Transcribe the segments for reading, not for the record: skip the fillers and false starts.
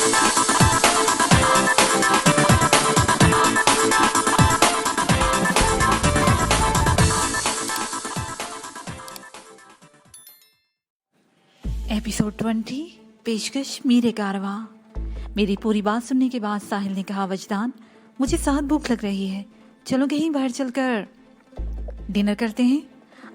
Episode 20 पेशकश मीरे कारवां। मेरी पूरी बात सुनने के बाद साहिल ने कहा, वजदान मुझे सख्त भूख लग रही है, चलो कहीं बाहर चलकर डिनर करते हैं।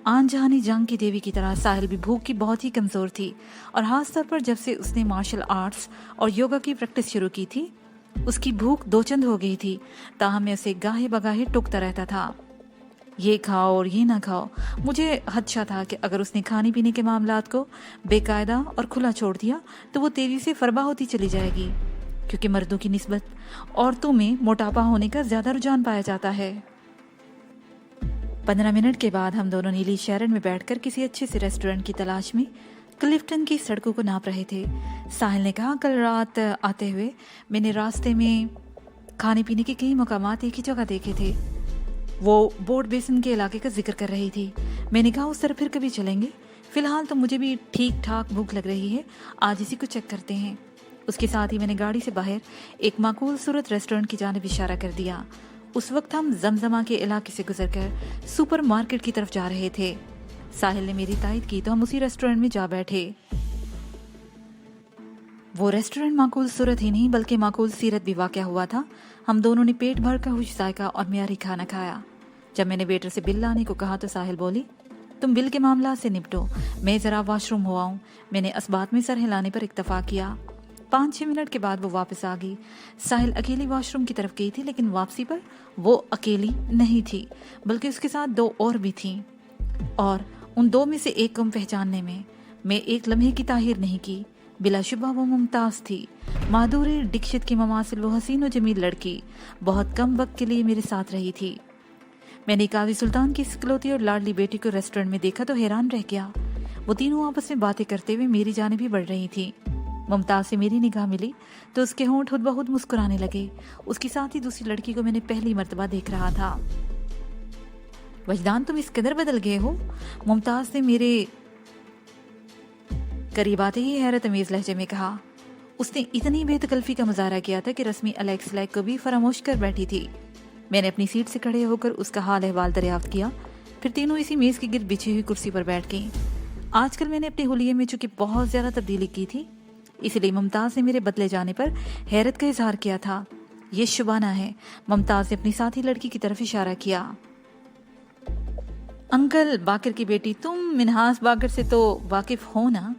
आन जहानी जंग की देवी की तरह साहिल भी भूख की बहुत ही कमज़ोर थी, और ख़ास तौर पर जब से उसने मार्शल आर्ट्स और योगा की प्रैक्टिस शुरू की थी उसकी भूख दो चंद हो गई थी। ताहम मैं उसे गाहे बगाहे टोकता रहता था, ये खाओ और ये ना खाओ। मुझे खदशा था कि अगर उसने खाने पीने के मामलात को बेकायदा और खुला छोड़ दिया तो वो तेजी से फरबा होती चली जाएगी, क्योंकि मर्दों की निस्बत औरतों में मोटापा होने का ज़्यादा रुझान पाया जाता है। 15 मिनट के बाद हम दोनों नीली शैरन में बैठकर किसी अच्छे से रेस्टोरेंट की तलाश में क्लिफ्टन की सड़कों को नाप रहे थे। साहिल ने कहा, कल रात आते हुए मैंने रास्ते में खाने पीने के कई मकामात एक ही जगह देखे थे। वो बोर्ड बेसिन के इलाके का जिक्र कर रही थी। मैंने कहा, उस तरफ फिर कभी चलेंगे, फिलहाल तो मुझे भी ठीक ठाक भूख लग रही है, आज इसी को चेक करते हैं। उसके साथ ही मैंने गाड़ी से बाहर एक माकूल सूरत रेस्टोरेंट की जानिब इशारा कर दिया। उस वक्त हम जमजमा के इलाके से गुजरकर सुपर मार्केट की तरफ जा रहे थे। साहिल ने मेरी तायद की तो हम उसी रेस्टोरेंट में जा बैठे। वो रेस्टोरेंट माकूल सूरत ही नहीं बल्कि माकूल सीरत भी वाक़या हुआ था। हम दोनों ने पेट भर का खुश जायका और म्यारी खाना खाया। जब मैंने वेटर से बिल लाने को कहा तो साहिल बोली, तुम बिल के मामला से निपटो, मैं ज़रा वॉशरूम हो आऊँ। मैंने इस बात में सर हिलाने पर इत्तफा किया। 5-6 मिनट के बाद वो वापस आ गई। साहिल अकेली वॉशरूम की तरफ गई थी, लेकिन वापसी पर वो अकेली नहीं थी बल्कि उसके साथ 2 और भी थीं, और उन 2 में से एक को पहचानने में मैं एक लम्हे की ताहिर नहीं की। बिलाशुबा वो मुमताज़ थी, माधुरी दीक्षित की ममासिल वो हसीन और जमील लड़की बहुत कम वक्त के लिए मेरे साथ रही थी। मैंने काजी सुल्तान की इकलौती और लाडली बेटी को रेस्टोरेंट में देखा तो हैरान रह गया। वो तीनों आपस में बातें करते हुए मेरी जानिब भी बढ़ रही थी। मुमताज़ से मेरी निगाह मिली तो उसके होंठ खुद ब खुद मुस्कुराने लगे। उसके साथ ही दूसरी लड़की को मैंने पहली मर्तबा देख रहा था। वजदान, तुम इस कदर बदल गए हो? मुमताज़ ने मेरे करीब आते ही हैरत अमेज लहजे में कहा। उसने इतनी बेतकल्फी का मुजाहरा किया था कि रस्मी अलेक्स लैक को भी फरामोश कर बैठी थी। मैंने अपनी सीट से खड़े होकर उसका हाल अहवाल दरियाफ्त किया, फिर तीनों इसी मेज़ के गिर्द बिछी हुई कुर्सी पर बैठ गईं। आजकल मैंने अपने हुलिये में चूंकि बहुत ज़्यादा तब्दीली की थी, इसलिए मुमताज़ ने मेरे बदले जाने पर हैरत का इजहार किया था। ये शुबाना है। मुमताज़ ने अपनी साथी लड़की की तरफ इशारा किया। अंकल बाकर की बेटी, तुम मिनहास बाकर से तो वाकिफ हो ना?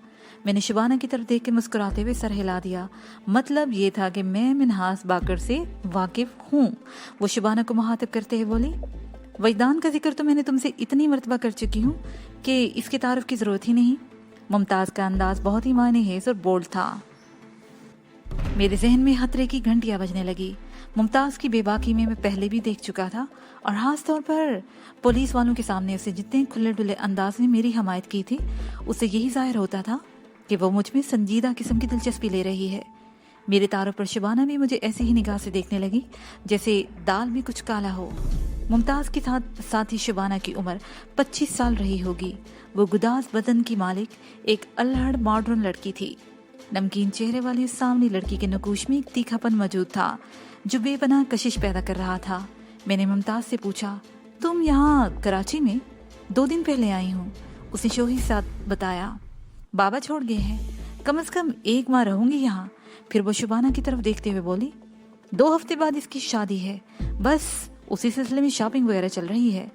मैंने शुबाना की तरफ देख के मुस्कुराते हुए सर हिला दिया। मतलब ये था कि मैं मिनहास बाकर से वाकिफ हूँ। वो शुबाना को मुखातिब करते हुए बोली, वजदान का जिक्र तो मैंने तुमसे इतनी मरतबा कर चुकी हूँ कि इसके तारुफ की ज़रूरत ही नहीं। मुमताज़ का अंदाज बहुत ही मानेहेज़ और बोल्ड था। मेरे जहन में खतरे की घंटियाँ बजने लगी। मुमताज़ की बेबाकी में मैं पहले भी देख चुका था, और ख़ास तौर पर पुलिस वालों के सामने उसे जितने खुले डुले अंदाज में मेरी हमायत की थी, उससे यही जाहिर होता था कि वो मुझ में संजीदा किस्म की दिलचस्पी ले रही है। मेरे तारों पर शुबाना भी मुझे ऐसी ही निगाह से देखने लगी जैसे दाल में कुछ काला हो। मुमताज़ के साथ ही शुबाना की उम्र 25 साल रही होगी। वो गुदाज बदन की मालिक एक अल्हड़ मॉडर्न लड़की थी। नमकीन चेहरे वाली उस सामने लड़की के नकूश में एक तीखापन मौजूद था जो बेपनाह कशिश पैदा कर रहा था। मैंने मुमताज़ से पूछा, तुम यहाँ कराची में 2 दिन पहले आई हूँ? उसने शोही साथ बताया, बाबा छोड़ गए हैं, कम से कम 1 माह रहूंगी यहाँ। फिर वो शुबाना की तरफ देखते हुए बोली, 2 हफ्ते बाद इसकी शादी है, बस उसी सिलसिले में शॉपिंग वगैरह चल रही है।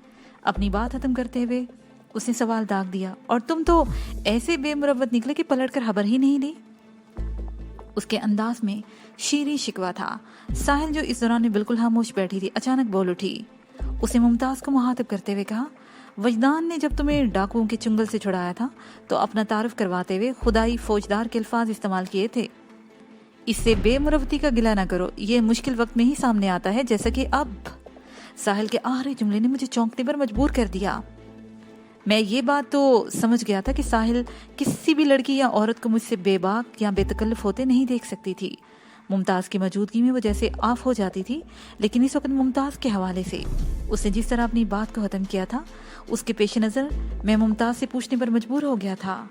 अपनी बात खत्म करते हुए उसने सवाल दाग दिया, और तुम तो ऐसे बेमुरवत निकले कि पलट कर खबर ही नहीं ली। उसके अंदाज में शीरी शिकवा था। साहिल, जो इस दौरान में बिल्कुल खामोश बैठी थी, अचानक बोल उठी। उसने मुमताज़ को मुखातिब करते हुए कहा, वजदान ने जब तुम्हें डाकुओं के चुंगल से छुड़ाया था तो अपना तारुफ करवाते हुए खुदाई फौजदार के अल्फाज इस्तेमाल किए थे। इससे बेमुरवती का गिला ना करो, ये मुश्किल वक्त में ही सामने आता है, जैसा कि अब। साहिल के आखिरी जुमले ने मुझे चौंकने पर मजबूर कर दिया। मैं ये बात तो समझ गया था कि साहिल किसी भी लड़की या औरत को मुझसे बेबाक या बेतकल्लुफ होते नहीं देख सकती थी। मुमताज़ की मौजूदगी में वो जैसे ऑफ हो जाती थी, लेकिन इस वक्त मुमताज़ के हवाले से उसने जिस तरह अपनी बात को ख़त्म किया था, उसके पेश नज़र मैं मुमताज़ से पूछने पर मजबूर हो गया था,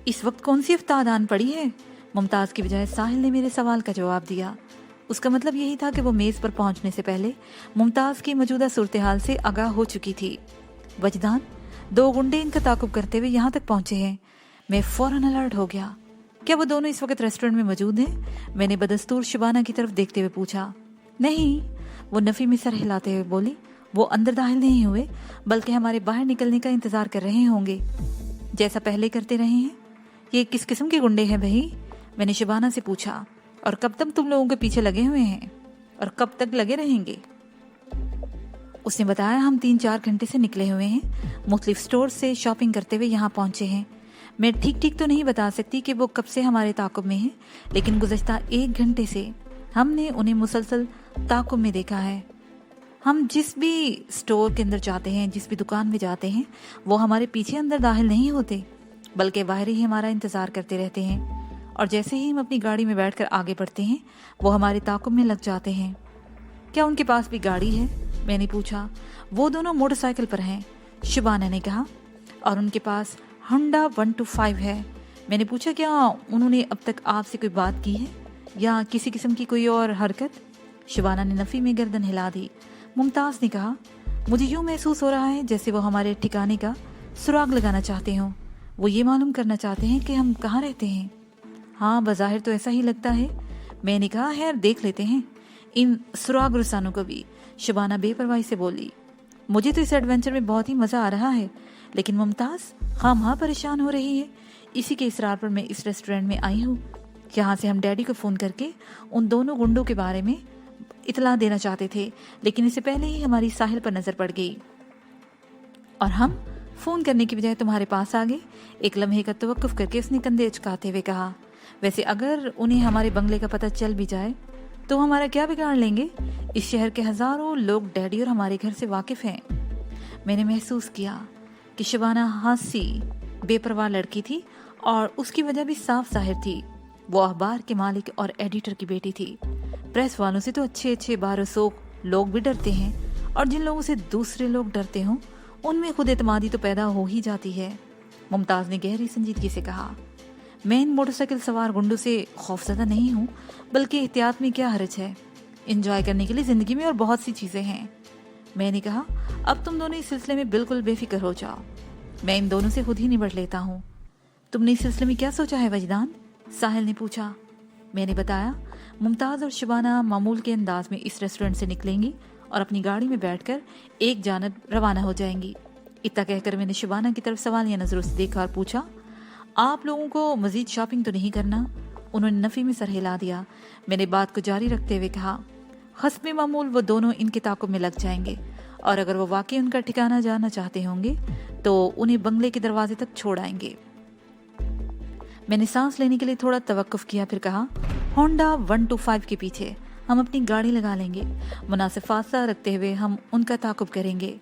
इस वक्त कौन सी अफ्ताद आन पड़ी है? मुमताज़ की बजाय साहिल ने मेरे सवाल का जवाब दिया। उसका मतलब यही था कि वो मेज़ पर पहुंचने से पहले मुमताज़ की मौजूदा सूरत हाल से आगाह हो चुकी थी। वजदान, 2 गुंडे इनका ताक़ुब करते हुए यहाँ तक पहुंचे हैं। मैं फ़ौरन अलर्ट हो गया। क्या वो दोनों इस वक्त रेस्टोरेंट में मौजूद हैं? मैंने बदस्तूर शबाना की तरफ देखते हुए पूछा। नहीं, वो नफ़ी में सर हिलाते हुए बोली। वो अंदर दाखिल नहीं हुए, बल्कि हमारे बाहर निकलने का इंतज़ार कर रहे होंगे, जैसा पहले करते रहे हैं। ये किस किस्म के गुंडे हैं भाई? मैंने शबाना से पूछा। और कब तक तुम लोगों के पीछे लगे हुए हैं और कब तक लगे रहेंगे? उसने बताया, हम 3-4 घंटे से निकले हुए हैं। मुख्तलिफ स्टोर से शॉपिंग करते हुए यहाँ पहुँचे हैं। मैं ठीक तो नहीं बता सकती कि वो कब से हमारे ताक़ुब में हैं, लेकिन गुज़श्ता 1 घंटे से हमने उन्हें मुसलसल ताक़ुब में देखा है। हम जिस भी स्टोर के अंदर जाते हैं, जिस भी दुकान में जाते हैं, वो हमारे पीछे अंदर दाखिल नहीं होते, बल्कि बाहर ही हमारा इंतज़ार करते रहते हैं। और जैसे ही हम अपनी गाड़ी में बैठकर आगे बढ़ते हैं, वो हमारे ताक़ुब में लग जाते हैं। क्या उनके पास भी गाड़ी है? मैंने पूछा। वो दोनों मोटरसाइकिल पर हैं, शबाना ने कहा, और उनके पास होंडा 125 है। मैंने पूछा, क्या उन्होंने अब तक आपसे कोई बात की है या किसी किस्म की कोई और हरकत? शबाना ने नफ़ी में गर्दन हिला दी। मुमताज़ ने कहा, मुझे यूँ महसूस हो रहा है जैसे वो हमारे ठिकाने का सुराग लगाना चाहते हों। वो ये मालूम करना चाहते हैं कि हम कहाँ रहते हैं। हाँ, बज़ाहिर तो ऐसा ही लगता है। मैंने कहा, खैर देख लेते हैं इन सुराग रुसानों को भी। शबाना बेपरवाही से बोली। मुझे तो इस एडवेंचर में बहुत ही मज़ा आ रहा है, लेकिन मुमताज़ हाँ परेशान हो रही है। इसी के इसरार पर मैं इस रेस्टोरेंट में आई हूँ। यहाँ से हम डैडी को फ़ोन करके उन दोनों गुंडों के बारे में इतला देना चाहते थे, लेकिन इससे पहले ही हमारी साहिल पर नज़र पड़ गई और हम फ़ोन करने की बजाय तुम्हारे पास आ गए। एक लम्हे का तवक्कुफ करके उसने कंधे उचकाते हुए कहा, वैसे अगर उन्हें हमारे बंगले का पता चल भी जाए तो हमारा क्या बिगाड़ लेंगे? इस शहर के हज़ारों लोग डैडी और हमारे घर से वाकिफ़ हैं। मैंने महसूस किया कि शबाना हासी बेपरवाह लड़की थी और उसकी वजह भी साफ ज़ाहिर थी। वो अखबार के मालिक और एडिटर की बेटी थी। प्रेस वालों से तो अच्छे बारसोक लोग भी डरते हैं, और जिन लोगों से दूसरे लोग डरते हों उनमें खुद एतमादी तो पैदा हो ही जाती है। मुमताज़ ने गहरी संजीदगी से कहा, मैं इन मोटरसाइकिल सवार गुंडों से खौफज़दा नहीं हूँ, बल्कि एहतियात में क्या हर्ज है। इंजॉय करने के लिए ज़िंदगी में और बहुत सी चीज़ें हैं। मैंने कहा, अब तुम दोनों इस सिलसिले में बिल्कुल बेफिक्र हो जाओ, मैं इन दोनों से खुद ही निपट लेता हूँ। तुमने इस सिलसिले में क्या सोचा है वजदान? साहिल ने पूछा। मैंने बताया। मुमताज़ और शबाना मामूल के अंदाज में इस रेस्टोरेंट से निकलेंगी और अपनी गाड़ी में बैठकर एक जानब रवाना हो जाएंगी। इतना कहकर मैंने शबाना की तरफ सवालिया नज़रों से देखा और पूछा, आप लोगों को मज़ीद शॉपिंग तो नहीं करना? उन्होंने नफ़ी में सर हिला दिया। मैंने बात को जारी रखते हुए कहा, हस्ब मामूल वो दोनों इनके ताक़ुब में लग जाएंगे, और अगर वो वाकई उनका ठिकाना जाना चाहते होंगे तो उन्हें बंगले के दरवाजे तक छोड़ आएंगे। मैंने सांस लेने के लिए थोड़ा तवक्कुफ किया, फिर कहा, होंडा 125 के पीछे हम अपनी गाड़ी लगा लेंगे। मुनासिब फासला रखते हुए हम उनका ताक़ुब करेंगे।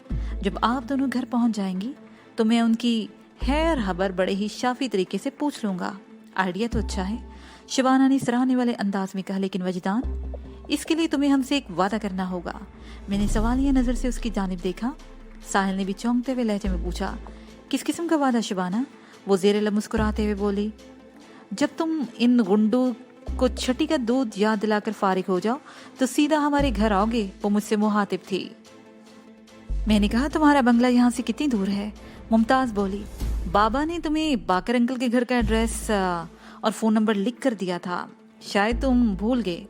जब आप दोनों घर पहुंच जाएंगी तो मैं उनकी खैर खबर बड़े ही शाफी तरीके से पूछ लूँगा। आइडिया तो अच्छा है, शबाना ने सराहने वाले अंदाज में कहा, लेकिन वजदान, इसके लिए तुम्हें हमसे एक वादा करना होगा। मैंने सवालिया नज़र से उसकी जानिब देखा। साहिल ने भी चौंकते हुए लहजे में पूछा, किस किस्म का वादा शबाना? वो ज़ेरे लब मुस्कुराते हुए बोली, जब तुम इन गुंडों को छठी का दूध याद दिलाकर फारिग हो जाओ तो सीधा हमारे घर आओगे। वो मुझसे मुहातिब थी। मैंने कहा, तुम्हारा बंगला यहाँ से कितनी दूर है? मुमताज़ बोली, बाबा ने तुम्हें बाकर अंकल के घर का एड्रेस और फ़ोन नंबर लिख कर दिया था, शायद तुम भूल गए।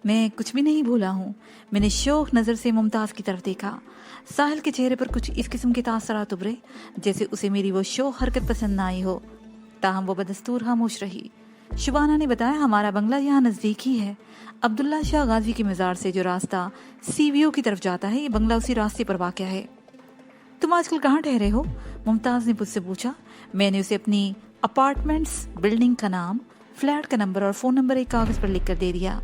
मैं कुछ भी नहीं भूला हूँ। मैंने शौक नज़र से मुमताज़ की तरफ देखा। साहिल के चेहरे पर कुछ इस किस्म के तासरात उभरे जैसे उसे मेरी वो शौक हरकत पसंद ना आई हो। ताहम वो बदस्तूर खामोश रही। शबाना ने बताया, हमारा बंगला यहाँ नज़दीक ही है। अब्दुल्ला शाह गाजी की मज़ार से जो रास्ता CVO की तरफ जाता है, ये बंगला उसी रास्ते पर वाक़या है। तुम आजकल कहाँ ठहरे हो? मुमताज़ ने मुझसे पूछा। मैंने उसे अपनी अपार्टमेंट्स बिल्डिंग का नाम, फ्लैट का नंबर और फ़ोन नंबर एक कागज़ पर लिख कर दे दिया।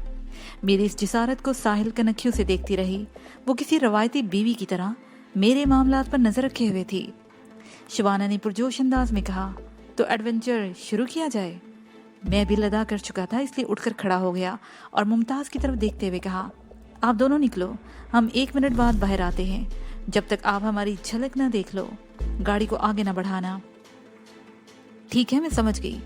मेरी इस जिसारत को साहिल कनखियों से देखती रही। वो किसी रवायती बीवी की तरह मेरे मामलात पर नज़र रखे हुए थी। शबाना ने पुरजोश अंदाज में कहा, तो एडवेंचर शुरू किया जाए। मैं भी लदा कर चुका था, इसलिए उठकर खड़ा हो गया और मुमताज़ की तरफ देखते हुए कहा, आप दोनों निकलो, हम 1 मिनट बाद बाहर आते हैं। जब तक आप हमारी झलक ना देख लो, गाड़ी को आगे ना बढ़ाना। ठीक है, मैं समझ गई।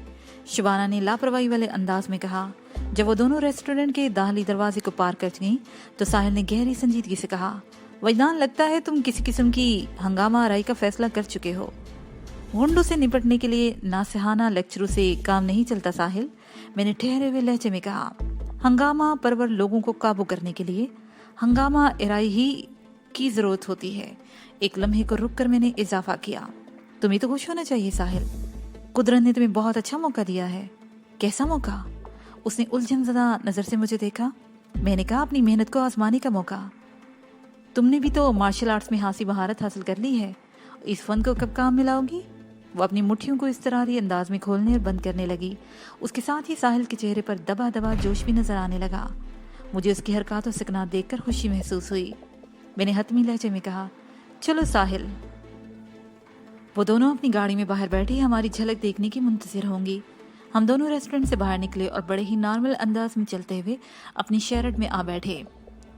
शबाना ने लापरवाही वाले अंदाज में कहा। जब वो दोनों रेस्टोरेंट के दाखिली दरवाजे को पार कर गईं तो साहिल ने गहरी संजीदगी से कहा, वजदान, लगता है तुम किसी किस्म की हंगामा आराई का फैसला कर चुके हो। गुंडों से निपटने के लिए नासिहाना लेक्चरों से काम नहीं चलता साहिल, मैंने ठहरे हुए लहजे में कहा। हंगामा परवर लोगों को काबू करने के लिए हंगामा आराई ही की जरूरत होती है। एक लम्हे को रुक कर मैंने इजाफा किया, तुम्हें तो खुश होना चाहिए साहिल, कुदरत ने तुम्हें बहुत अच्छा मौका दिया है। कैसा मौका? उसने उलझन ज़दा नज़र से मुझे देखा। मैंने कहा, अपनी मेहनत को आजमाने का मौका। तुमने भी तो मार्शल आर्ट्स में हासिल महारत हासिल कर ली है, इस फन को कब काम में लाओगी? वो अपनी मुट्ठियों को इस तरह अंदाज में खोलने और बंद करने लगी। उसके साथ ही साहिल के चेहरे पर दबा दबा जोश भी नजर आने लगा। मुझे उसकी हरकत और सकनात देखकर खुशी महसूस हुई। मैंने हतमी लहजे में कहा, चलो साहिल। वो दोनों अपनी गाड़ी में बाहर बैठी हमारी झलक देखने की मुंतजिर होंगी। हम दोनों रेस्टोरेंट से बाहर निकले और बड़े ही नॉर्मल अंदाज में चलते हुए अपनी शेरड में आ बैठे।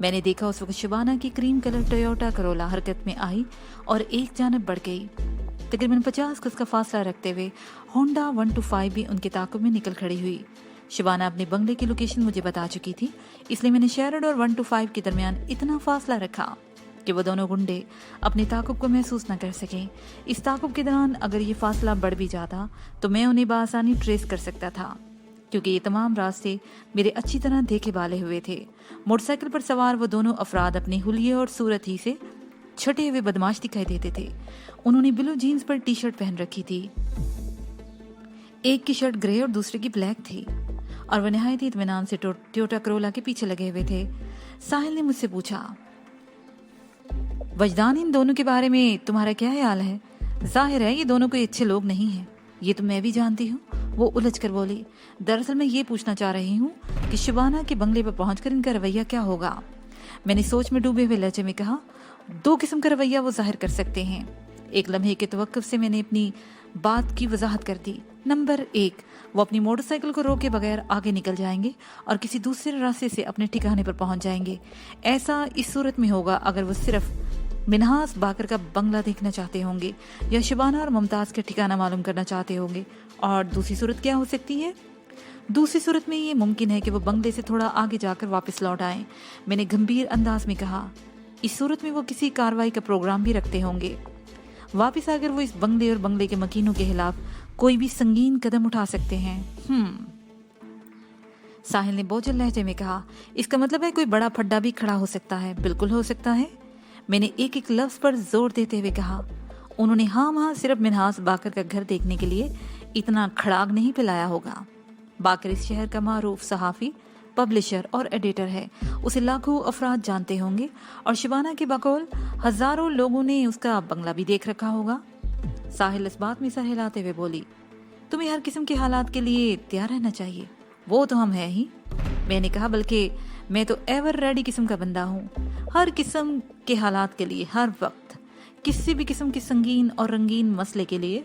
मैंने देखा उस वक्त शबाना की क्रीम कलर टोयोटा करोला हरकत में आई और एक जानब बढ़ गई। तकरीबन 50 गज का फासला रखते हुए होंडा 125 भी उनके ताकुब में निकल खड़ी हुई। शबाना अपने बंगले की लोकेशन मुझे बता चुकी थी, इसलिए मैंने शेरड और 125 के दरमियान इतना फासला रखा कि वो दोनों गुंडे अपने ताकुब को महसूस न कर सकें। इस ताकुब के दौरान अगर ये फासला बढ़ भी जाता तो मैं उन्हें बआसानी ट्रेस कर सकता था, क्योंकि ये तमाम रास्ते मेरे अच्छी तरह देखे बाले हुए थे। मोटरसाइकिल पर सवार वो दोनों अफराद अपने हुलिये और सूरत ही से छटे हुए बदमाश दिखाई देते थे। उन्होंने ब्लू जीन्स पर टी शर्ट पहन रखी थी, एक की शर्ट ग्रे और दूसरे की ब्लैक थी, और वह नहायत ही इत्मीनान से टोयोटा करोला के पीछे लगे हुए थे। साहिल ने मुझसे पूछा, वजदान, इन दोनों के बारे में तुम्हारा क्या ख्याल है? जाहिर है ये दोनों कोई अच्छे लोग नहीं हैं, ये तो मैं भी जानती हूँ। वो उलझ कर बोली, दरअसल मैं ये पूछना चाह रही हूँ कि शबाना के बंगले पर पहुंचकर इनका रवैया क्या होगा। मैंने सोच में डूबे हुए लहजे में कहा, 2 किस्म का रवैया वो जाहिर कर सकते हैं। एक लम्हे के तवक्कुफ से मैंने अपनी बात की वजाहत कर दी। नंबर 1, वो अपनी मोटरसाइकिल को रोके बगैर आगे निकल जाएंगे और किसी दूसरे रास्ते से अपने ठिकाने पर पहुंच जाएंगे। ऐसा इस सूरत में होगा अगर वो सिर्फ मिन्हास बाकर का बंगला देखना चाहते होंगे या शबाना और मुमताज का ठिकाना मालूम करना चाहते होंगे। और दूसरी सूरत क्या हो सकती है? दूसरी सूरत में ये मुमकिन है कि वो बंगले से थोड़ा आगे जाकर वापस लौट आएं। मैंने गंभीर अंदाज में कहा, इस सूरत में वो किसी कार्रवाई का प्रोग्राम भी रखते होंगे। वापस आकर वो इस बंगले और बंगले के मकीनों के खिलाफ कोई भी संगीन कदम उठा सकते हैं। साहिल ने बोझल लहजे में कहा, इसका मतलब है कोई बड़ा फड्डा भी खड़ा हो सकता है। बिल्कुल हो सकता है, मैंने एक एक लफ्ज पर जोर देते हुए कहा। उन्होंने हाँ सिर्फ मिन्हास बाकर का घर देखने के लिए इतना खड़ाग नहीं पिलाया होगा। बाकर इस शहर का मारूफ सहाफी, पब्लिशर और एडिटर है। उसे लाखों अफराद जानते होंगे और शबाना के बकौल हजारों लोगों ने उसका बंगला भी देख रखा होगा। साहिल इस बात में सर हिलाते हुए बोली, तुम्हें हर किस्म के हालात के लिए तैयार रहना चाहिए। वो तो हम है ही। मैंने कहा, बल्कि मैं तो एवर रेडी किस्म का बंदा हूँ। हर किस्म के हालात के लिए हर वक्त किसी भी किस्म के संगीन और रंगीन मसले के लिए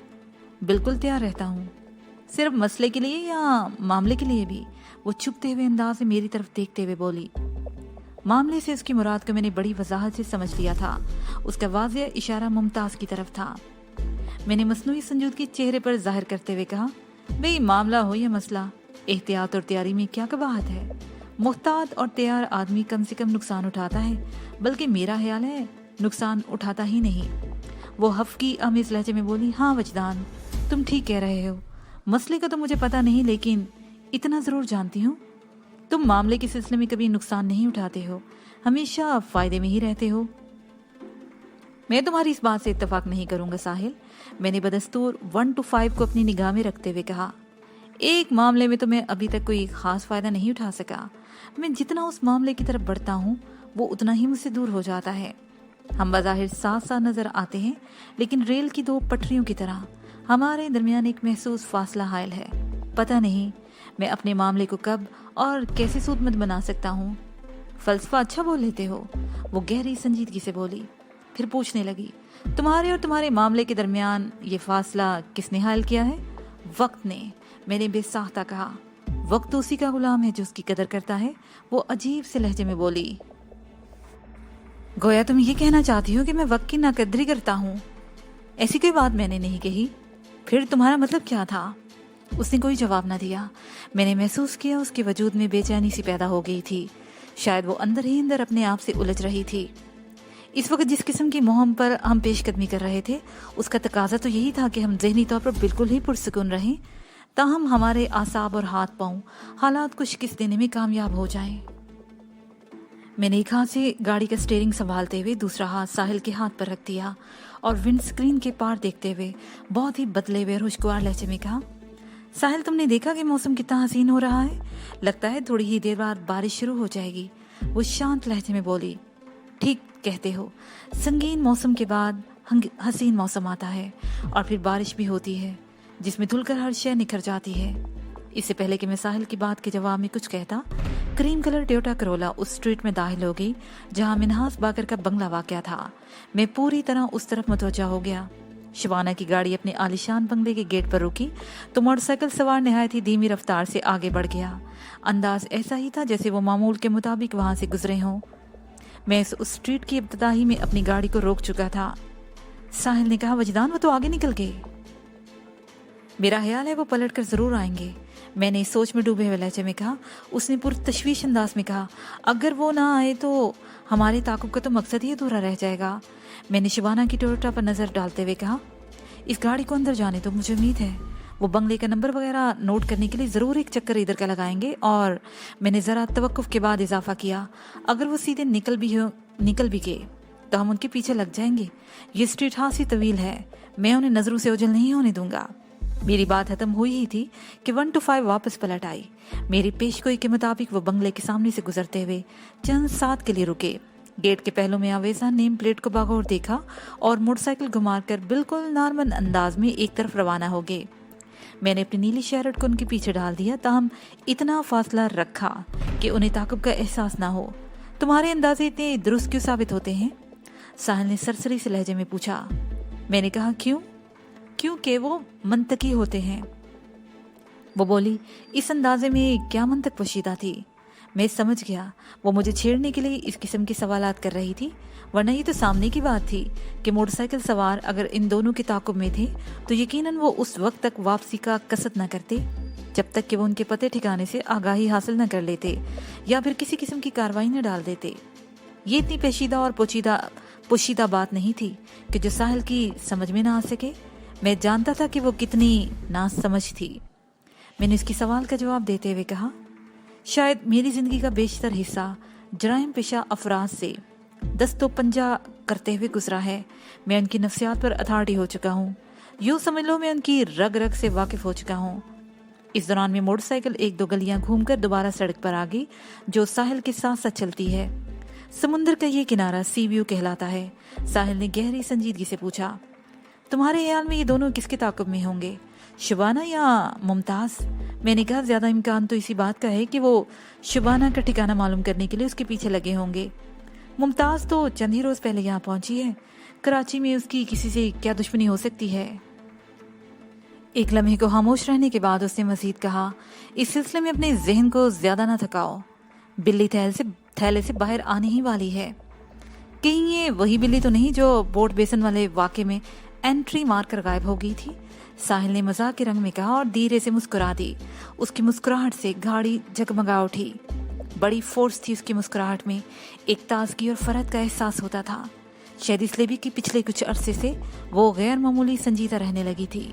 बिल्कुल तैयार रहता हूँ। सिर्फ मसले के लिए या मामले के लिए भी? वो चुपते हुए अंदाज से मेरी तरफ देखते हुए बोली। मामले से उसकी मुराद को मैंने बड़ी वजाहत से समझ लिया था। उसका वाज़ेह इशारा मुमताज की तरफ था। मैंने मसनूई संजीदगी चेहरे पर जाहिर करते हुए कहा, भाई मामला हो या मसला, एहतियात और तैयारी में क्या कबाहत है। मुहतात और तैयार आदमी कम से कम नुकसान उठाता है, बल्कि मेरा ख्याल है नुकसान उठाता ही नहीं। वो हफ्की अमीज लहजे में बोली, हाँ वजदान, तुम ठीक कह रहे हो। मसले का तो मुझे पता नहीं, लेकिन इतना ज़रूर जानती हूँ, तुम मामले के सिलसिले में कभी नुकसान नहीं उठाते हो, हमेशा फ़ायदे में ही रहते हो। मैं तुम्हारी इस बात से इत्तेफाक नहीं करूँगा साहिल। मैंने बदस्तूर 1 to 5 को अपनी निगाह में रखते हुए कहा, एक मामले में तो मैं अभी तक कोई ख़ास फ़ायदा नहीं उठा सका। मैं जितना उस मामले की तरफ बढ़ता हूँ वो उतना ही मुझसे दूर हो जाता है। हम बज़ाहिर साथ साथ नज़र आते हैं, लेकिन रेल की 2 पटरियों की तरह हमारे दरमियान एक महसूस फासला हायल है। पता नहीं मैं अपने मामले को कब और कैसे सूदमंद बना सकता हूँ। फ़लसफ़ा अच्छा बोल लेते हो, वो गहरी संजीदगी से बोली। फिर पूछने लगी, तुम्हारे और तुम्हारे मामले के दरमियान ये फासला किसने हायल किया है? वक्त ने। मैंने बेसाख्ता कहा, वक्त उसी का गुलाम है जो उसकी कदर करता है। वो अजीब से लहजे में बोली, गोया तुम ये कहना चाहती हो कि मैं वक्त की नाकदरी करता हूँ? ऐसी कोई बात मैंने नहीं कही। फिर तुम्हारा मतलब क्या था? उसने कोई जवाब न दिया। मैंने महसूस किया उसके वजूद में बेचैनी सी पैदा हो गई थी। शायद वो अंदर ही अंदर अपने आप से उलझ रही थी। इस वक्त जिस किस्म की मुहिम पर हम पेशकदमी कर रहे थे, उसका तकाजा तो यही था कि हम ज़हनी तौर पर बिल्कुल ही पुरसुकून रहें, ताहम हमारे आसाब और हाथ पांव हालात को शिकस्त देने में कामयाब हो जाएं। मैंने एक हाथ से गाड़ी का स्टीयरिंग संभालते हुए दूसरा हाथ साहिल के हाथ पर रख दिया और विंड स्क्रीन के पार देखते हुए बहुत ही बदले हुए और खुशगवार लहजे में कहा, साहिल, तुमने देखा कि मौसम कितना हसीन हो रहा है? लगता है थोड़ी ही देर बाद बारिश शुरू हो जाएगी। वो शांत लहजे में बोली। ठीक कहते हो, संगीन मौसम के बाद हसीन मौसम आता है और फिर बारिश भी होती है जिसमें धुलकर हर शय निखर जाती है। इससे पहले कि मैं साहिल की बात के जवाब में कुछ कहता, क्रीम कलर टोयोटा करोला उस स्ट्रीट में दाखिल हो गई जहां मिन्हास बाकर का बंगला वाक़या था। मैं पूरी तरह उस तरफ मुतवज्जा हो गया। शबाना की गाड़ी अपने आलिशान बंगले के गेट पर रुकी तो मोटरसाइकिल सवार निहायत ही धीमी रफ्तार से आगे बढ़ गया। अंदाज ऐसा ही था जैसे वो मामूल के मुताबिक वहां से गुजरे हों। मैं उस स्ट्रीट की इब्तदाई में अपनी गाड़ी को रोक चुका था। साहिल ने कहा, वजदान, वो तो आगे निकल गए। मेरा ख्याल है वो पलट कर जरूर आएंगे, मैंने इस सोच में डूबे हुए लहजे में कहा। उसने पुरतशवीश अंदाज में कहा, अगर वो ना आए तो हमारे ताकुब का तो मकसद ही अधूरा रह जाएगा। मैंने शबाना की टोयोटा पर नजर डालते हुए कहा, इस गाड़ी को अंदर जाने तो मुझे उम्मीद है वो बंगले का नंबर वगैरह नोट करने के लिए जरूर एक चक्कर इधर का लगाएंगे। और मैंने जरा तवक्कुफ के बाद इजाफा किया, अगर वो सीधे निकल भी गए तो हम उनके पीछे लग जाएंगे। ये स्ट्रीट खासी तवील है, मैं उन्हें नजरों से ओझल नहीं होने दूंगा। मेरी बात खत्म हुई ही थी कि 1 to 5 वापस पलट आई। मेरी पेशगोई के मुताबिक वो बंगले के सामने से गुजरते हुए चंद साथ के लिए रुके। गेट के पहलू में आवेजा नेम प्लेट को बागौर देखा और मोटरसाइकिल घुमाकर बिल्कुल नॉर्मल अंदाज में एक तरफ रवाना हो गए। मैंने अपनी नीली शैरट को उनके पीछे डाल दिया, ताहम इतना फासला रखा कि उन्हें ताकुब का एहसास ना हो। तुम्हारे अंदाजे इतने दुरुस्त क्यों साबित होते हैं? साहिल ने सरसरी से लहजे में पूछा। मैंने कहा, क्योंकि वो मंतकी होते हैं। वो बोली, इस अंदाजे में क्या मंतक पोशीदा थी? मैं समझ गया, वो मुझे छेड़ने के लिए इस किस्म के सवालात कर रही थी, वरना ये तो सामने की बात थी कि मोटरसाइकिल सवार अगर इन दोनों के ताकुब में थे तो यकीनन वो उस वक्त तक वापसी का कसद न करते जब तक कि वो उनके पते ठिकाने से आगाही हासिल न कर लेते या फिर किसी किस्म की कार्रवाई न डाल देते। ये इतनी पेचीदा और पोशीदा बात नहीं थी कि जो साहिल की समझ में ना आ सके। मैं जानता था कि वो कितनी नासमझ थी। मैंने उसकी सवाल का जवाब देते हुए कहा, शायद मेरी जिंदगी का बेशतर हिस्सा जराइम पेशा अफराद से दस्तो पंजा करते हुए गुजरा है। मैं उनकी नफ्सियात पर अथॉरिटी हो चुका हूँ, यूँ समझ लो मैं उनकी रग रग से वाकिफ हो चुका हूँ। इस दौरान में मोटरसाइकिल 1-2 गलियां घूमकर दोबारा सड़क पर आ गई जो साहिल के साथ साथ चलती है। समुद्र का ये किनारा सी व्यू कहलाता है। साहिल ने गहरी संजीदगी से पूछा, तुम्हारे ख्याल में ये दोनों किसके ताकुब में होंगे, शबाना या मुमताज? मैंने कहा, ज्यादा इम्कान तो इसी बात का है कि वो शबाना का ठिकाना मालूम करने के लिए उसके पीछे लगे होंगे। मुमताज तो चंद ही रोज पहले यहाँ पहुंची है, कराची में उसकी किसी से क्या दुश्मनी हो सकती है? एक लम्हे को खामोश रहने के बाद उसने मजीद कहा, इस सिलसिले में अपने जहन को ज्यादा ना थकाओ, बिल्ली थैले से बाहर आने ही वाली है। कहीं ये वही बिल्ली तो नहीं जो बोट बेसन वाले वाक़े में एंट्री मारकर गायब हो गई थी? साहिल ने मजाक के रंग में कहा और धीरे से मुस्कुरा दी। उसकी मुस्कुराहट से गाड़ी जगमगा उठी। बड़ी फोर्स थी उसकी मुस्कुराहट में, एक ताजगी और फरहत का एहसास होता था। शायद इसलिए भी कि पिछले कुछ अरसे से वो गैर मामूली संजीदा रहने लगी थी।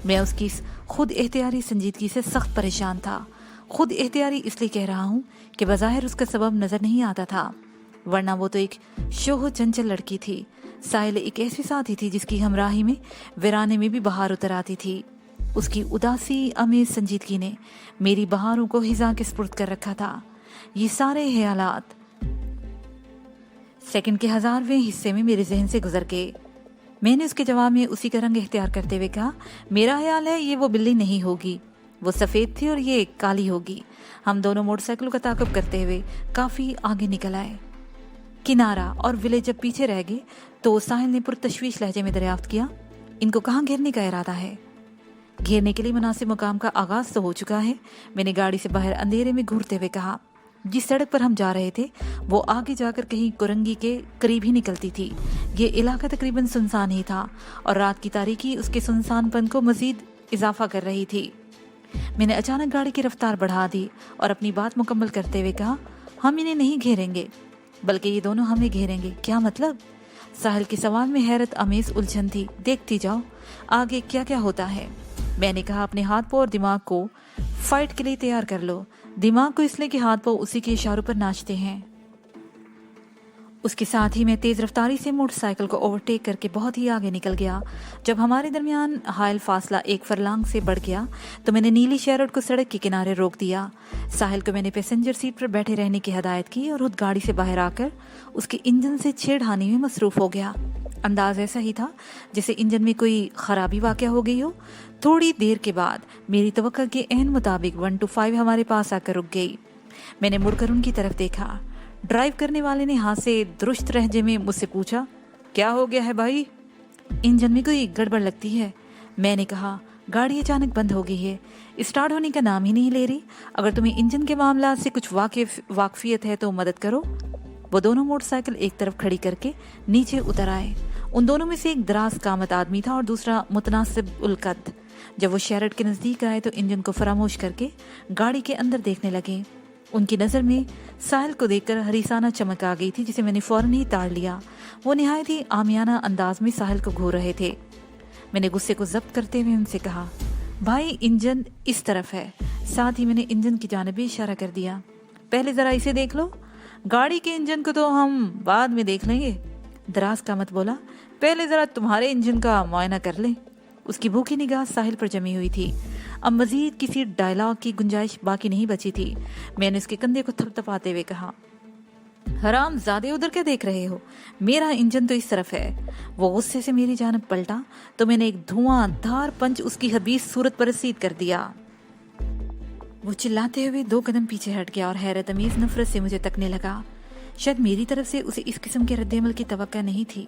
मैं उसकी इस खुद एहतियारी संजीदगी से सख्त परेशान था। खुद एहतियारी इसलिए कह रहा हूँ कि बज़ाहिर उसका सबब नजर नहीं आता था, वरना वो तो एक शोहो चंचल लड़की थी। साहिल एक ऐसी साथी थी जिसकी हमराही में वीराने में भी बहार उतर आती थी। उसकी उदासी अमेज संजीदगी ने मेरी बहारों को हिजा के स्पुर्द कर रखा था। ये सारे ख्यालात सेकंड के 1000वें हिस्से में मेरे जहन से गुजर गए। मैंने उसके जवाब में उसी का रंग इख्तियार करते हुए कहा, मेरा ख्याल है ये वो बिल्ली नहीं होगी, वो सफ़ेद थी और ये काली होगी। हम दोनों मोटरसाइकिलों का ताक़ुब करते हुए काफ़ी आगे निकल आए। किनारा और विलेज जब पीछे रह गए तो साहिल ने पुरतशवीश लहजे में दरियाफ्त किया, इनको कहाँ घेरने का इरादा है? घेरने के लिए मुनासिब मुकाम का आगाज तो हो चुका है। मैंने गाड़ी से बाहर अंधेरे में घूरते हुए कहा। जिस सड़क पर हम जा रहे थे वो आगे जाकर कहीं कुरंगी के करीब ही निकलती थी। ये इलाका तकरीबन सुनसान ही था और रात की तारीकी उसके सुनसानपन को मजीद इजाफा कर रही थी। میں نے اچانک گاڑی کی رفتار بڑھا دی اور اپنی بات مکمل کرتے ہوئے کہا، ہم انہیں نہیں گھیریں گے بلکہ یہ دونوں ہمیں گھیریں گے۔ کیا مطلب؟ ساحل کے سوال میں حیرت امیز الجھن تھی۔ دیکھتی جاؤ آگے کیا کیا ہوتا ہے۔ میں نے کہا، اپنے ہاتھ پاؤں اور دماغ کو فائٹ کے لیے تیار کر لو۔ دماغ کو اس لیے کہ ہاتھ پاؤں اسی کے اشاروں پر ناچتے ہیں۔ اس کے ساتھ ہی میں تیز رفتاری سے موٹر سائیکل کو اوورٹیک کر کے بہت ہی آگے نکل گیا۔ جب ہمارے درمیان حائل فاصلہ 1 فرلانگ سے بڑھ گیا تو میں نے نیلی شیروڈ کو سڑک کے کنارے روک دیا۔ ساحل کو میں نے پیسنجر سیٹ پر بیٹھے رہنے کی ہدایت کی اور خود گاڑی سے باہر آ کر اس کے انجن سے چھیڑخانی میں مصروف ہو گیا۔ انداز ایسا ہی تھا جیسے انجن میں کوئی خرابی واقع ہو گئی ہو۔ تھوڑی دیر کے بعد میری توقع کے عین مطابق 125 ہمارے پاس آ کر رک گئی۔ میں نے مڑ کر ان کی طرف دیکھا۔ ڈرائیو کرنے والے نے ہاتھ سے درست لہجے میں مجھ سے پوچھا، کیا ہو گیا ہے بھائی؟ انجن میں کوئی گڑبڑ لگتی ہے، میں نے کہا۔ گاڑی اچانک بند ہو گئی ہے، اسٹارٹ ہونے کا نام ہی نہیں لے رہی۔ اگر تمہیں انجن کے معاملات سے کچھ واقفیت ہے تو مدد کرو۔ وہ دونوں موٹر سائیکل ایک طرف کھڑی کر کے نیچے اتر آئے۔ ان دونوں میں سے ایک دراز قامت آدمی تھا اور دوسرا متناسب القد۔ جب وہ شیرڈ کے نزدیک آئے تو انجن کو فراموش کر کے گاڑی کے اندر دیکھنے لگے۔ ان کی نظر میں ساحل کو دیکھ کر حریصانہ چمک آ گئی تھی جسے میں نے فوراً ہی تاڑ لیا۔ وہ نہایت ہی عامیانہ انداز میں ساحل کو گھور رہے تھے۔ میں نے غصے کو ضبط کرتے ہوئے ان سے کہا، بھائی انجن اس طرف ہے۔ ساتھ ہی میں نے انجن کی جانب اشارہ کر دیا۔ پہلے ذرا اسے دیکھ لو، گاڑی کے انجن کو تو ہم بعد میں دیکھ لیں گے۔ دراز قامت بولا، پہلے ذرا تمہارے انجن کا معائنہ کر لیں۔ اس کی بھوکی نگاہ ساحل پر جمی ہوئی تھی۔ اب مزید کسی ڈائلاگ کی گنجائش باقی نہیں بچی تھی۔ میں نے اس کے کندھے کو تھپ تھپاتے ہوئے کہا، حرام زادے ادھر کیا دیکھ رہے ہو؟ میرا انجن تو اس طرف ہے۔ وہ غصے سے میری جانب پلٹا تو میں نے ایک دھواں دھار پنچ اس کی خبیث صورت پر رسید کر دیا۔ وہ چلاتے ہوئے 2 قدم پیچھے ہٹ گیا اور حیرت امیز نفرت سے مجھے تکنے لگا۔ شاید میری طرف سے اسے اس قسم کے رد عمل کی توقع نہیں تھی۔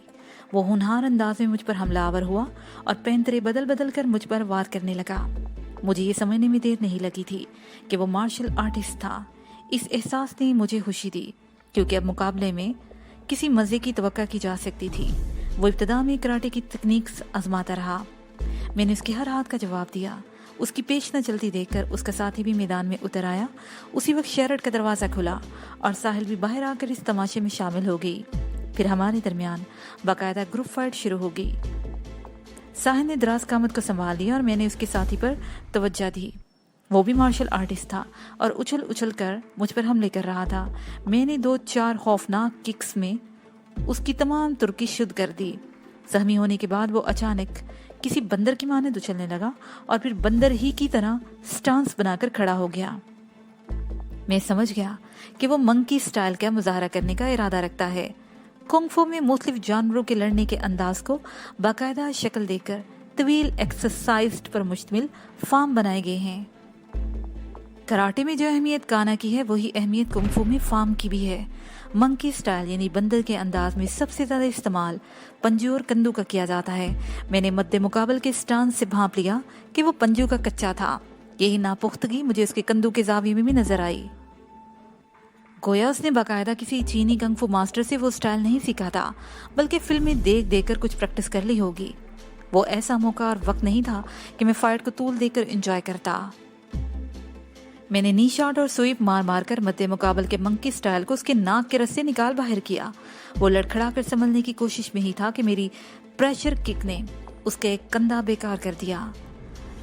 وہ ہونہار انداز میں مجھ پر حملہ آور ہوا اور پینترے بدل بدل کر مجھ پر وار کرنے لگا۔ مجھے یہ سمجھنے میں دیر نہیں لگی تھی کہ وہ مارشل آرٹسٹ تھا۔ اس احساس نے مجھے خوشی دی کیونکہ اب مقابلے میں کسی مزے کی توقع کی جا سکتی تھی۔ وہ ابتدا میں کراٹے کی تکنیکس آزماتا رہا۔ میں نے اس کے ہر ہاتھ کا جواب دیا۔ اس کی پیش نہ چلتی دیکھ کر اس کا ساتھی بھی میدان میں اتر آیا۔ اسی وقت شیرڈ کا دروازہ کھلا اور ساحل بھی باہر آ کر اس تماشے میں شامل ہو گئی۔ پھر ہمارے درمیان باقاعدہ گروپ فائٹ شروع ہو گئی۔ ساحل نے دراز قامت کو سنبھال لیا اور میں نے اس کے ساتھی پر توجہ دی۔ وہ بھی مارشل آرٹسٹ تھا اور اچھل اچھل کر مجھ پر حملے کر رہا تھا۔ میں نے 2-4 خوفناک ککس میں اس کی تمام ترکی شد کر دی۔ زخمی ہونے کے بعد وہ اچانک کسی بندر کی مانند اچھلنے لگا اور پھر بندر ہی کی طرح سٹانس بنا کر کھڑا ہو گیا۔ میں سمجھ گیا کہ وہ منکی سٹائل کا مظاہرہ کرنے کا ارادہ رکھتا ہے۔ کنگ فو میں مختلف جانوروں کے لڑنے کے انداز کو باقاعدہ شکل دے کر طویل ایکسرسائزڈ پر مشتمل فارم بنائے گئے ہیں۔ کراٹے میں جو اہمیت کانا کی ہے وہی اہمیت کنگ فو میں فارم کی بھی ہے۔ منکی سٹائل یعنی بندر کے انداز میں سب سے زیادہ استعمال پنجوں اور کندھوں کا کیا جاتا ہے۔ میں نے مد مقابل کے سٹانس سے بھانپ لیا کہ وہ پنجوں کا کچا تھا۔ یہی ناپختگی مجھے اس کے کندھوں کے زاویے میں بھی نظر آئی۔ گویا اس نے باقاعدہ کسی چینی کنگ فو ماسٹر سے وہ سٹائل نہیں سیکھا تھا بلکہ فلمیں دیکھ دیکھ کر کچھ پریکٹس کر لی ہوگی۔ وہ ایسا موقع اور وقت نہیں تھا کہ میں فائٹ کو طول دے کر انجوائے کرتا۔ میں نے نی شاٹ اور سویپ مار مار کر مد مقابل کے منکی سٹائل کو اس کے ناک کے رس سے نکال باہر کیا۔ وہ لڑکھڑا کر سنبھلنے کی کوشش میں ہی تھا کہ میری پریشر کک نے اس کا ایک کندھا بیکار کر دیا۔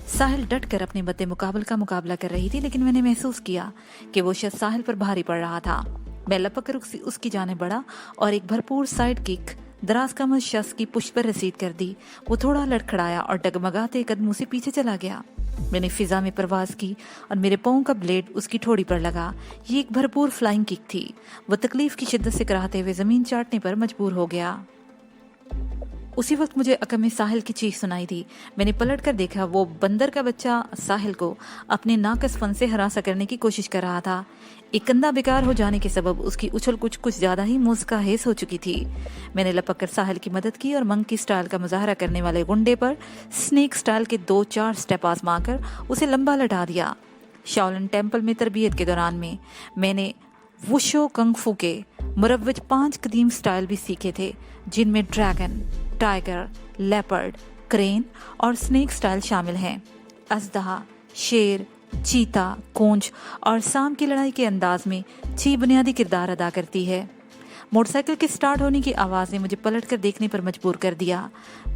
ساحل ڈٹ کر اپنے مد مقابل کا مقابلہ کر رہی تھی لیکن میں نے محسوس کیا کہ وہ شخص ساحل پر بھاری پڑ رہا تھا۔ میں لپک کر اس کی جانب بڑھا اور ایک بھرپور سائیڈ کک دراز قامت شخص کی پشت پر رسید کر دی۔ وہ تھوڑا لڑکھڑایا اور ڈگمگاتے قدموں سے پیچھے چلا گیا۔ میں نے فضا میں پرواز کی اور میرے پاؤں کا بلیڈ اس کی ٹھوڑی پر لگا۔ یہ ایک بھرپور فلائنگ کک تھی۔ وہ تکلیف کی شدت سے کراہتے ہوئے زمین چاٹنے پر مجبور ہو گیا۔ اسی وقت مجھے عقب میں ساحل کی چیخ سنائی دی۔ میں نے پلٹ کر دیکھا، وہ بندر کا بچہ ساحل کو اپنے ناقص فن سے ہراساں کرنے کی کوشش کر رہا تھا۔ ایک کندھا بیکار ہو جانے کے سبب اس کی اچھل کچھ زیادہ ہی موزکاہیز ہو چکی تھی۔ میں نے لپک کر ساحل کی مدد کی اور منکی سٹائل کا مظاہرہ کرنے والے گنڈے پر سنیک سٹائل کے 2-4 سٹیپ آزما کر اسے لمبا لٹا دیا۔ شاولن ٹیمپل میں تربیت کے دوران میں نے وشو کنگ فو کے مروج 5 قدیم سٹائل بھی سیکھے تھے جن میں ڈریگن، ٹائگر، لیپرڈ، کرین اور سنیک سٹائل شامل ہیں۔ اژدہا، शेर, चीता, कोंच और सांप की लड़ाई के अंदाज में 6 बुनियादी किरदार अदा करती है। मोटरसाइकिल के स्टार्ट होने की आवाज़ ने मुझे पलटकर देखने पर मजबूर कर दिया।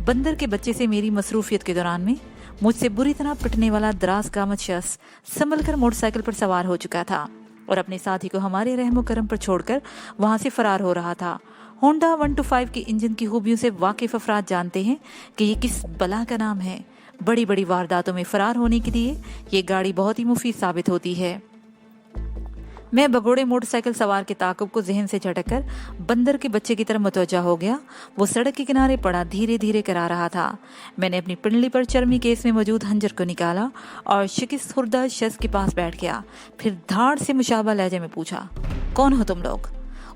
बंदर के बच्चे से मेरी मसरूफियत के दौरान में मुझसे बुरी तरह पिटने वाला दराज कामत शख्स संभल कर मोटरसाइकिल पर सवार हो चुका था और अपने साथी को हमारे रहमो करम पर छोड़कर वहां से फरार हो रहा था। होंडा 125 के इंजन की खूबियों से वाकिफ अफराद जानते हैं कि ये किस बला का नाम है। बड़ी बड़ी वारदातों में फरार होने के लिए ये गाड़ी बहुत ही मुफीद साबित होती है। मैं भगोड़े मोटरसाइकिल सवार के ताकुब को जहन से झटककर बंदर के बच्चे की तरफ मुतवज्जा हो गया। वो सड़क के किनारे पड़ा धीरे धीरे करा रहा था। मैंने अपनी पिंडली पर चर्मी केस में मौजूद हंजर को निकाला और शिकस्त खुर्दा शख्स के पास बैठ गया। फिर धाड़ से मुशाबा लहजे में पूछा, कौन हो तुम लोग?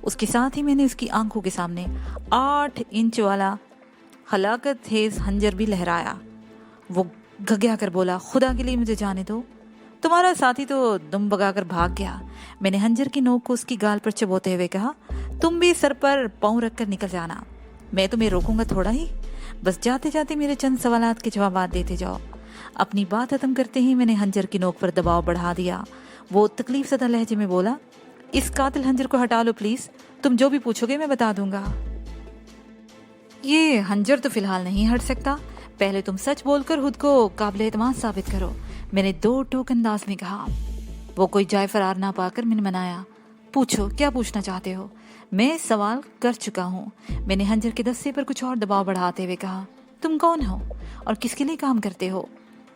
उसके साथ ही मैंने उसकी आंखों के सामने 8 इंच वाला हलाकत हेज हंजर भी लहराया। वो घग्या कर बोला, खुदा के लिए मुझे जाने दो, तुम्हारा साथी तो दुम भगाकर भाग गया। मैंने हंजर की नोक को उसकी गाल पर चबोते हुए कहा, तुम भी सर पर पाँव रखकर निकल जाना, मैं तुम्हें रोकूंगा थोड़ा ही। बस जाते जाते मेरे चंद सवालात के जवाब देते जाओ। अपनी बात खत्म करते ही मैंने हंजर की नोक पर दबाव बढ़ा दिया। वो तकलीफ ज़दा लहजे में बोला, इस कातिल हंजर को हटा लो प्लीज, तुम जो भी पूछोगे मैं बता दूंगा। ये हंजर तो फिलहाल नहीं हट सकता, पहले तुम सच बोलकर खुद को काबिल एतमाद साबित करो, मैंने 2 टोक अंदाज में कहा। वो कोई जाय फरार ना पाकर मैंने मनाया, पूछो क्या पूछना चाहते हो, मैं सवाल कर चुका हूँ। मैंने हंजर के दस्ते पर कुछ और दबाव बढ़ाते हुए कहा, तुम कौन हो और किसके लिए काम करते हो?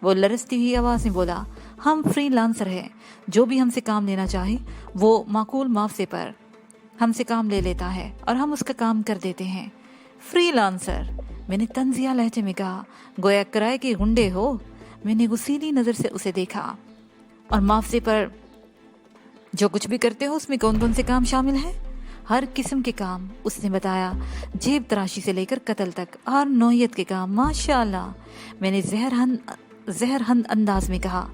वो लरसती हुई आवाज में बोला, हम फ्रीलांसर हैं, जो भी हमसे काम लेना चाहे वो माकूल मुआवजे पर हमसे काम ले लेता है और हम उसका काम कर देते हैं। फ्रीलांसर, मैंने तंजिया लहजे में कहा, गोया किराए के गुंडे हो। मैंने गुस्सीली नजर से उसे देखा। और मुआवजे पर जो कुछ भी करते हो उसमें कौन कौन से काम शामिल हैं? हर किस्म के काम, उसने बताया, जेब तराशी से लेकर कत्ल तक, हर नौयत के काम। माशाअल्लाह, मैंने जहरहंद अंदाज में कहा,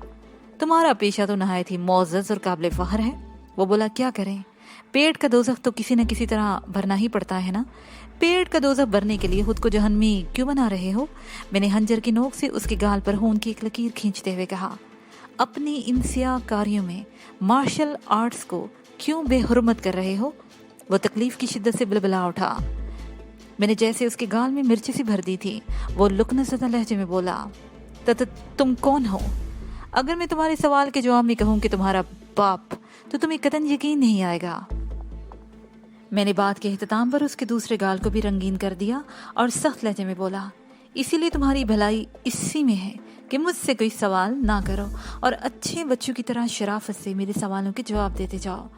तुम्हारा पेशा तो नहायत ही मोअज़्ज़ज़ और काबिल फख्र है। वो बोला, क्या करें, पेट का दोज़ख तो किसी न किसी तरह भरना ही पड़ता है ना। पेट का दोज़ख भरने के लिए खुद को जहन्नमी क्यों बना रहे हो? मैंने हंजर की नोक से उसके गाल पर खून की एक लकीर खींचते हुए कहा, अपनी इन सियाह कार्यों में मार्शल आर्ट्स को क्यों बेहुरमत कर रहे हो? वो तकलीफ की शिद्दत से बिलबिला उठा। मैंने जैसे उसके गाल में मिर्ची सी भर दी थी। वो लुकनज़दा लहजे में बोला, तुम कौन हो? अगर मैं तुम्हारे सवाल के जवाब में कहूँ कि तुम्हारा बाप, तो तुम्हें कतई यकीन नहीं आएगा। मैंने बात के इख्तिताम पर उसके दूसरे गाल को भी रंगीन कर दिया और सख्त लहजे में बोला, इसीलिए तुम्हारी भलाई इसी में है कि मुझसे कोई सवाल ना करो और अच्छे बच्चों की तरह शराफत से मेरे सवालों के जवाब देते जाओ।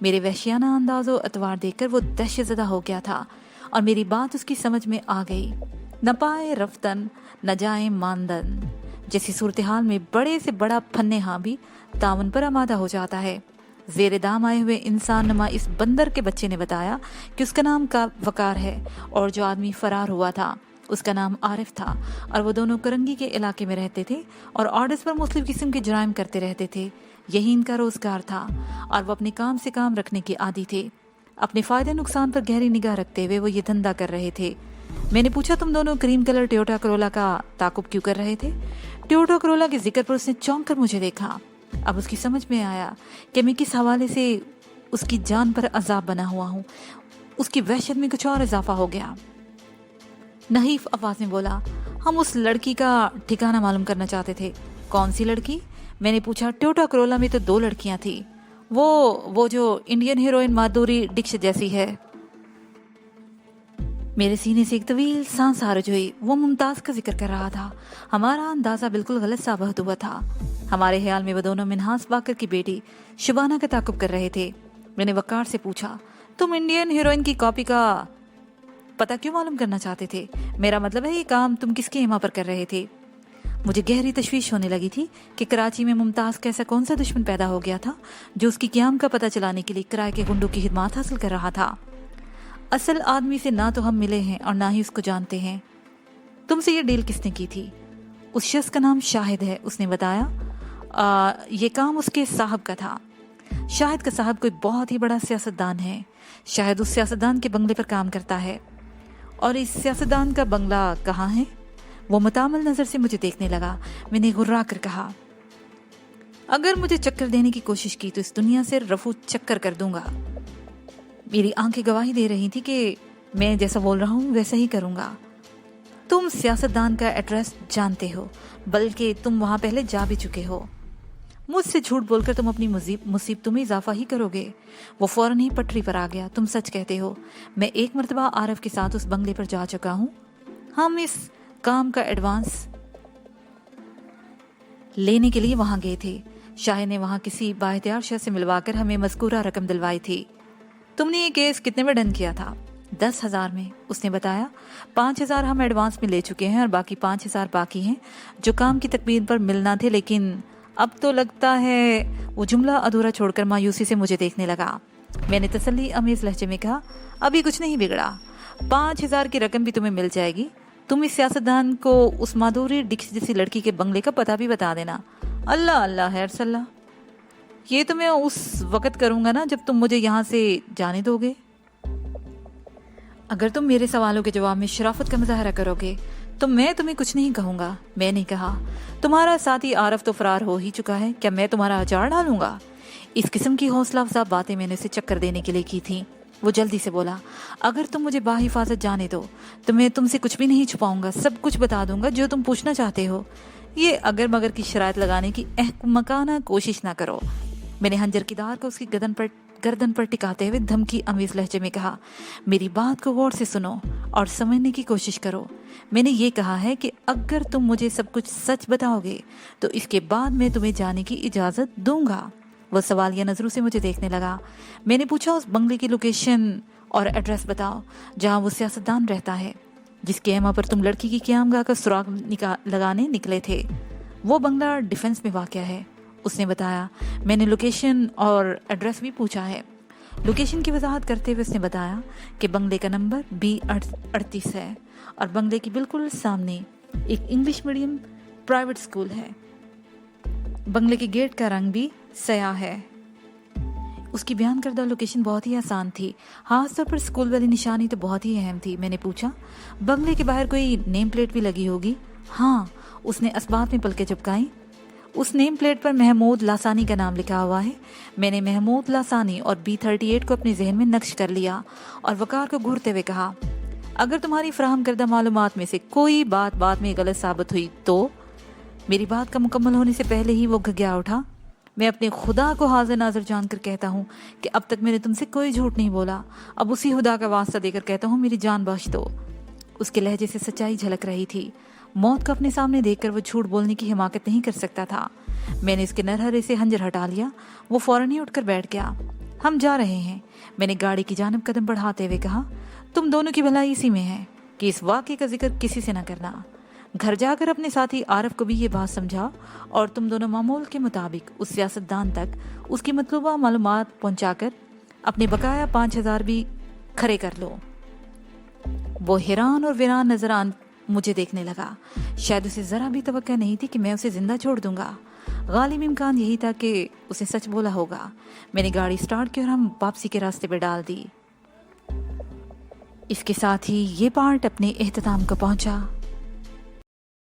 मेरे वहशियाना अंदाज़ो अतवार देखकर वो दहशतज़दा हो गया था और मेरी बात उसकी समझ में आ गई। न पाए रफ्तन न जाए मानदन जैसी सूरत हाल में बड़े से बड़ा फन्ने भी तावन पर आमादा हो जाता है। जेरे दाम आए हुए इंसान नमा इस बंदर के बच्चे ने बताया कि उसका नाम का वकार है और जो आदमी फरार हुआ था उसका नाम आरिफ था और वो दोनों करंगी के इलाके में रहते थे और ऑर्डर्स पर मुख्तलिफ किस्म के जुराइम करते रहते थे। यही इनका रोजगार था और वो अपने काम से काम रखने के आदी थे। अपने फायदे नुकसान पर गहरी निगाह रखते हुए वो ये धंधा कर रहे थे। मैंने पूछा, तुम दोनों क्रीम कलर टोयोटा करोला का ताकुब क्यों कर रहे थे? टोयोटा करोला के जिक्र पर उसने चौंक कर मुझे देखा। अब उसकी समझ में आया कि मैं किस हवाले से उसकी जान पर अजाब बना हुआ हूँ। उसकी वहशत में कुछ और इजाफा हो गया। नहीफ आवाज में बोला, हम उस लड़की का ठिकाना मालूम करना चाहते थे। कौन सी लड़की? मैंने पूछा। टोयोटा करोला में तो 2 लड़कियां थी, वो जो इंडियन हीरोइन माधुरी डिक्शित जैसी है। मेरे सीने से एक तवील सांस खारिज हुई। वो मुमताज का जिक्र कर रहा था। हमारा अंदाजा बिल्कुल गलत साबित हुआ था। हमारे ख्याल में वो दोनों मिन्हास बाकर की बेटी शुबाना का ताकुब कर रहे थे। मैंने वकार से पूछा, तुम इंडियन हीरोइन की कॉपी का पता क्यों मालूम करना चाहते थे? मेरा मतलब है ये काम तुम किसके हिमा पर कर रहे थे? मुझे गहरी तशवीश होने लगी थी कि कराची में मुमताज का ऐसा कौन सा दुश्मन पैदा हो गया था जो उसकी क़याम का पता चलाने के लिए किराए के गुंडों की खिदमत हासिल कर रहा था। असल आदमी से ना तो हम मिले हैं और ना ही उसको जानते हैं। तुमसे ये डील किसने की थी? उस शख्स का नाम शाहिद है, उसने बताया। ये काम उसके साहब का था। शाहिद का साहब कोई बहुत ही बड़ा सियासतदान है। शाहिद उस सियासतदान के बंगले पर काम करता है। और इस सियासतदान का बंगला कहाँ है? वो मुतामल नज़र से मुझे देखने लगा। मैंने गुर्रा कर कहा, अगर मुझे चक्कर देने की कोशिश की तो इस दुनिया से रफू चक्कर कर दूंगा। मेरी आंखें गवाही दे रही थी कि मैं जैसा बोल रहा हूँ वैसा ही करूंगा। तुम सियासतदान का एड्रेस जानते हो, बल्कि तुम वहां पहले जा भी चुके हो। मुझसे झूठ बोलकर तुम अपनी मुसीबतों में इजाफा ही करोगे। वो फौरन ही पटरी पर आ गया। तुम सच कहते हो, मैं एक मर्तबा आरफ के साथ उस बंगले पर जा चुका हूँ। हम इस काम का एडवांस लेने के लिए वहां गए थे। शाह ने वहां किसी बाइख्तियार शख्स से मिलवाकर हमें मज़कूरा रकम दिलवाई थी। तुमने ये केस कितने में डन किया था? 10,000 में, उसने बताया। 5,000 हम एडवांस में ले चुके हैं और बाकी 5,000 बाकी हैं जो काम की तकमील पर मिलना थे, लेकिन अब तो लगता है। वो जुमला अधूरा छोड़कर मायूसी से मुझे देखने लगा। मैंने तसल्ली अमेज लहजे में कहा, अभी कुछ नहीं बिगड़ा। 5,000 की रकम भी तुम्हें मिल जाएगी। तुम इस सियासतदान को उस माधुरी डिक्स जैसी लड़की के बंगले का पता भी बता देना। अल्लाह अल्लाह खैर सल्ला। ये तो मैं उस वक्त करूंगा ना जब तुम मुझे यहाँ से जाने दोगे। अगर तुम मेरे सवालों के जवाब में शराफत का मुजाहरा करोगे तो मैं तुम्हें कुछ नहीं कहूंगा। मैंने कहा, तुम्हारा साथी आरफ तो फरार हो ही चुका है, क्या मैं तुम्हारा अचार डालूंगा? इस किस्म की हौसला अफजा बातें मैंने उसे चक्कर देने के लिए की थी। वो जल्दी से बोला, अगर तुम मुझे बाहिफाजत जाने दो तो मैं तुमसे कुछ भी नहीं छुपाऊंगा, सब कुछ बता दूंगा जो तुम पूछना चाहते हो। ये अगर मगर की शराइत लगाने की अहमकाना कोशिश ना करो। मैंने हंजर की धार को उसकी गर्दन पर टिकाते हुए धमकी अमीज लहजे में कहा, मेरी बात को गौर से सुनो और समझने की कोशिश करो। मैंने ये कहा है कि अगर तुम मुझे सब कुछ सच बताओगे तो इसके बाद मैं तुम्हें जाने की इजाज़त दूंगा। वो सवालिया नजरों से मुझे देखने लगा। मैंने पूछा, उस बंगले की लोकेशन और एड्रेस बताओ जहाँ वो सियासतदान रहता है, जिसके एमा पर तुम लड़की की क़यामगाह का सुराग लगाने निकले थे। वो बंगला डिफेंस में वाक़या है, उसने बताया। मैंने लोकेशन और एड्रेस भी पूछा है। लोकेशन की वजाहत करते हुए उसने बताया कि बंगले का नंबर B38 है और बंगले के बिल्कुल सामने एक इंग्लिश मीडियम प्राइवेट स्कूल है। बंगले के गेट का रंग भी स्याह है। उसकी बयान करदा लोकेशन बहुत ही आसान थी, खास तौर पर स्कूल वाली निशानी तो बहुत ही अहम थी। मैंने पूछा, बंगले के बाहर कोई नेम प्लेट भी लगी होगी? हाँ, उसने असबात में पलकें झपकाई। उस नेम प्लेट पर महमूद लासानी का नाम लिखा हुआ है। मैंने महमूद लासानी और B38 को अपने जहन में नक्श कर लिया और वकार को घूरते हुए कहा, अगर तुम्हारी फराहम करदा मालूमात में से कोई बात में गलत साबित हुई तो? मेरी बात का मुकम्मल होने से पहले ही वो घगिया उठा। मैं अपने खुदा को हाजिर नाजर जानकर कहता हूँ कि अब तक मैंने तुमसे कोई झूठ नहीं बोला। अब उसी खुदा का वास्ता देकर कहता हूँ, मेरी जान बख्श दो। उसके लहजे से सच्चाई झलक रही थी। मौत को अपने सामने देखकर वो झूठ बोलने की हिमाकत नहीं कर सकता था। मैंने इसके नरहरे से हंजर हटा लिया। वो फौरन ही उठकर बैठ गया। हम जा रहे हैं, मैंने गाड़ी की जानब कदम बढ़ाते हुए कहा। तुम दोनों की भलाई इसी में है कि इस वाक़े का जिक्र किसी से न करना। घर जाकर अपने साथी आरफ को भी ये बात समझा और तुम दोनों मामूल के मुताबिक उस सियासतदान तक उसकी मतलूबा मालूमात पहुंचाकर अपने बकाया 5,000 भी खरे कर लो। वो हैरान और वीरान नजर मुझे देखने लगा। शायद उसे जरा भी तवक्को नहीं थी कि मैं उसे जिंदा छोड़ दूंगा। गालिब इम्कान यही था कि उसे सच बोला होगा। मैंने गाड़ी स्टार्ट की और हम वापसी के रास्ते पर डाल दी। इसके साथ ही ये पार्ट अपने इख्तिताम को पहुंचा।